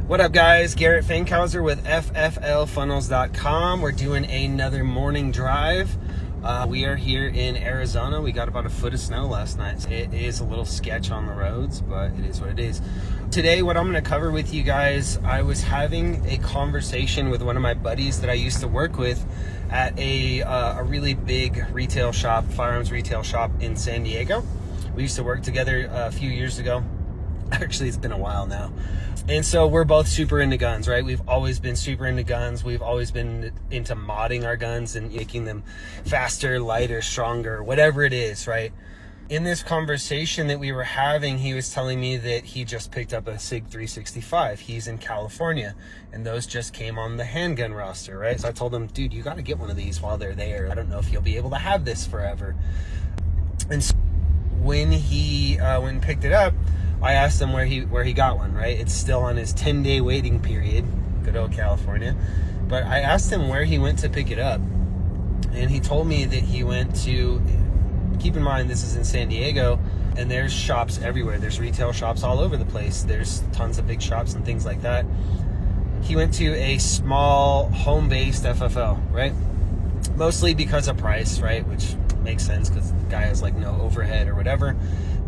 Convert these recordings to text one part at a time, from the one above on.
What up, guys? Garrett Fankhauser with FFLfunnels.com. We're doing another morning drive. We are here in Arizona. We got about a foot of snow last night. It is a little sketch on the roads, but it is what it is. Today, what I'm going to cover with you guys, I was having a conversation with one of my buddies that I used to work with at a really big retail shop, firearms retail shop in San Diego. We used to work together a few years ago. Actually, it's been a while now. And so we're both super into guns, right? We've always been super into guns. We've always been into modding our guns and making them faster, lighter, stronger, whatever it is, right? In this conversation that we were having, he was telling me that he just picked up a SIG 365. He's in California, and those just came on the handgun roster, right? So I told him, dude, you got to get one of these while they're there. I don't know if you'll be able to have this forever. And so when he went and picked it up, I asked him where he got one, right? It's still on his 10-day waiting period, good old California. But I asked him where he went to pick it up, and he told me that he went to, keep in mind this is in San Diego, and there's shops everywhere. There's retail shops all over the place. There's tons of big shops and things like that. He went to a small home-based FFL, right? Mostly because of price, right? Which makes sense because the guy has like no overhead or whatever.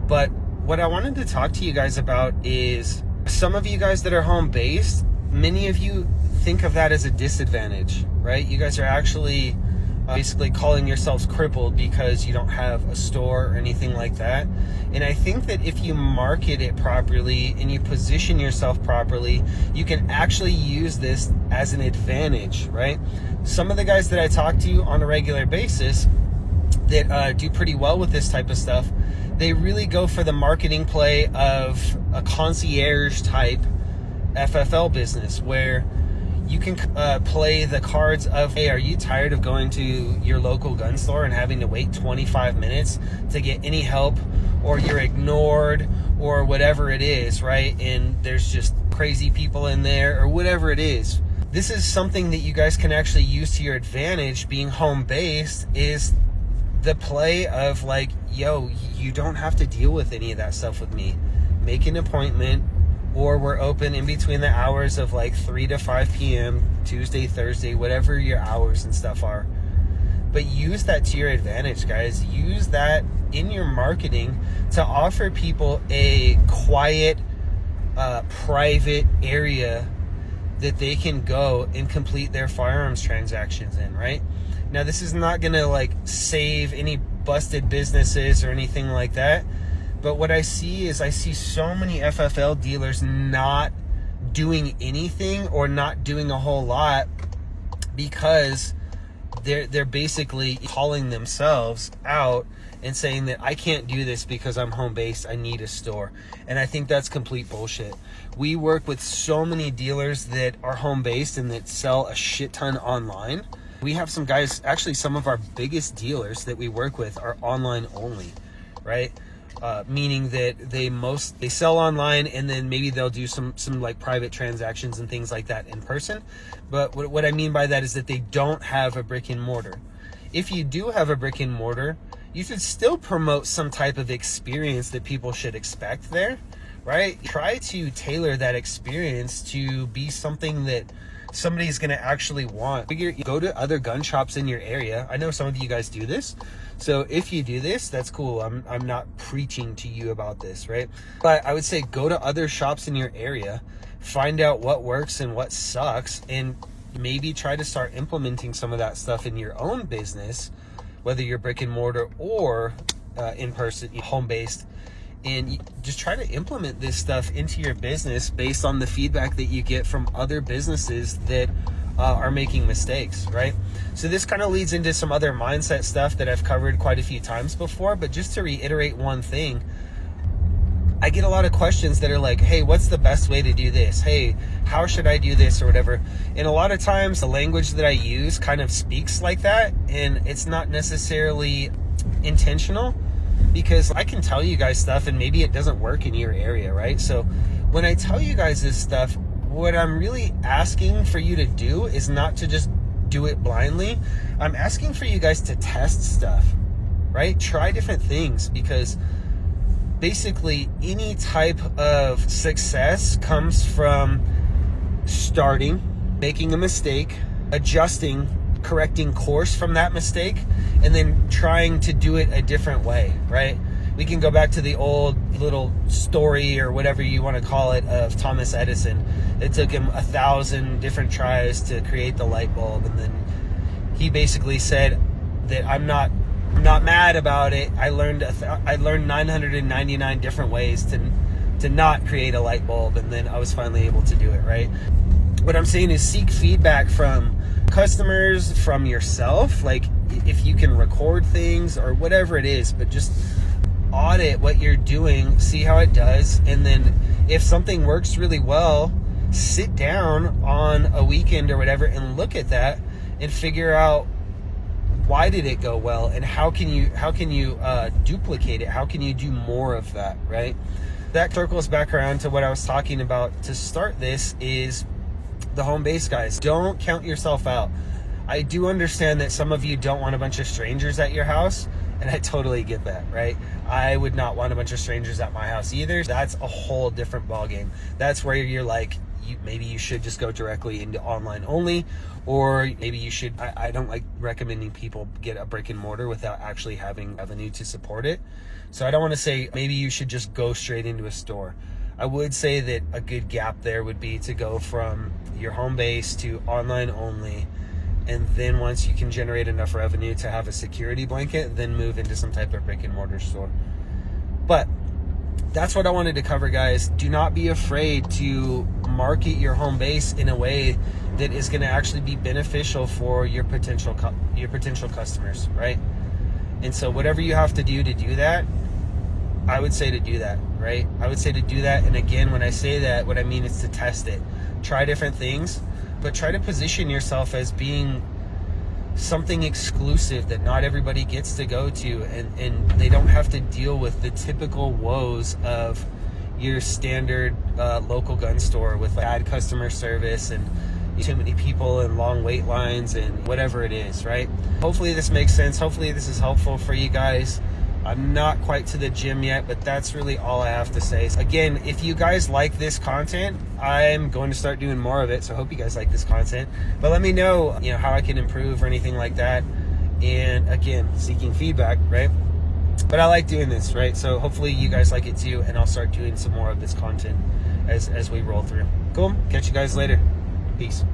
But what I wanted to talk to you guys about is some of you guys that are home-based, many of you think of that as a disadvantage, right? You guys are actually basically calling yourselves crippled because you don't have a store or anything like that. And I think that if you market it properly and you position yourself properly, you can actually use this as an advantage, right? Some of the guys that I talk to on a regular basis that do pretty well with this type of stuff, they really go for the marketing play of a concierge type FFL business where you can play the cards of, hey, are you tired of going to your local gun store and having to wait 25 minutes to get any help, or you're ignored, or whatever it is, right? And there's just crazy people in there, or whatever it is. This is something that you guys can actually use to your advantage. Being home-based is the play of like, yo, you don't have to deal with any of that stuff with me. Make an appointment, or we're open in between the hours of like 3 to 5 p.m., Tuesday, Thursday, whatever your hours and stuff are. But use that to your advantage, guys. Use that in your marketing to offer people a quiet, private area that they can go and complete their firearms transactions in, right? Now, this is not going to like save any busted businesses or anything like that. But what I see so many FFL dealers not doing anything or not doing a whole lot because they're basically calling themselves out and saying that I can't do this because I'm home-based, I need a store. And I think that's complete bullshit. We work with so many dealers that are home-based and that sell a shit ton online. We have some guys, actually some of our biggest dealers that we work with are online only, right? Meaning that they sell online and then maybe they'll do some like private transactions and things like that in person. But what I mean by that is that they don't have a brick and mortar. If you do have a brick and mortar, you should still promote some type of experience that people should expect there, right? Try to tailor that experience to be something that somebody's going to actually want. Go to other gun shops in your area. I know some of you guys do this. So if you do this, that's cool. I'm not preaching to you about this, right? But I would say go to other shops in your area, find out what works and what sucks, and maybe try to start implementing some of that stuff in your own business, whether you're brick and mortar or in person, home-based. And just try to implement this stuff into your business based on the feedback that you get from other businesses that are making mistakes, right? So this kind of leads into some other mindset stuff that I've covered quite a few times before. But just to reiterate one thing, I get a lot of questions that are like, hey, what's the best way to do this? Hey, how should I do this or whatever? And a lot of times the language that I use kind of speaks like that, and it's not necessarily intentional. Because I can tell you guys stuff and maybe it doesn't work in your area, right? So when I tell you guys this stuff, what I'm really asking for you to do is not to just do it blindly. I'm asking for you guys to test stuff, right? Try different things, because basically any type of success comes from starting, making a mistake, adjusting, correcting course from that mistake, and then trying to do it a different way, right? We can go back to the old little story or whatever you want to call it of Thomas Edison. It took him 1,000 different tries to create the light bulb, and then he basically said that I'm not mad about it. I learned 999 different ways to not create a light bulb, and then I was finally able to do it, right? What I'm saying is seek feedback from customers, from yourself, like if you can record things or whatever it is, but just audit what you're doing, see how it does, and then if something works really well, sit down on a weekend or whatever and look at that and figure out why did it go well, and how can you duplicate it? How can you do more of that, right? That circles back around to what I was talking about to start this, is the home base guys. Don't count yourself out. I do understand that some of you don't want a bunch of strangers at your house, and I totally get that, right? I would not want a bunch of strangers at my house either. That's a whole different ballgame. That's where you're like, maybe you should just go directly into online only, or maybe you should, I don't like recommending people get a brick and mortar without actually having revenue to support it. So I don't want to say maybe you should just go straight into a store. I would say that a good gap there would be to go from your home base to online only, and then once you can generate enough revenue to have a security blanket, then move into some type of brick and mortar store. But that's what I wanted to cover, guys. Do not be afraid to market your home base in a way that is going to actually be beneficial for your potential customers, right? And so whatever you have to do that, I would say to do that, right? I would say to do that. And again, when I say that, what I mean is to test it. Try different things, but try to position yourself as being something exclusive that not everybody gets to go to, and they don't have to deal with the typical woes of your standard local gun store with bad customer service and too many people and long wait lines and whatever it is, right? Hopefully this makes sense. Hopefully this is helpful for you guys. I'm not quite to the gym yet, but that's really all I have to say. Again, if you guys like this content, I'm going to start doing more of it. So I hope you guys like this content, but let me know, how I can improve or anything like that. And again, seeking feedback, right? But I like doing this, right? So hopefully you guys like it too, and I'll start doing some more of this content as we roll through. Cool. Catch you guys later. Peace.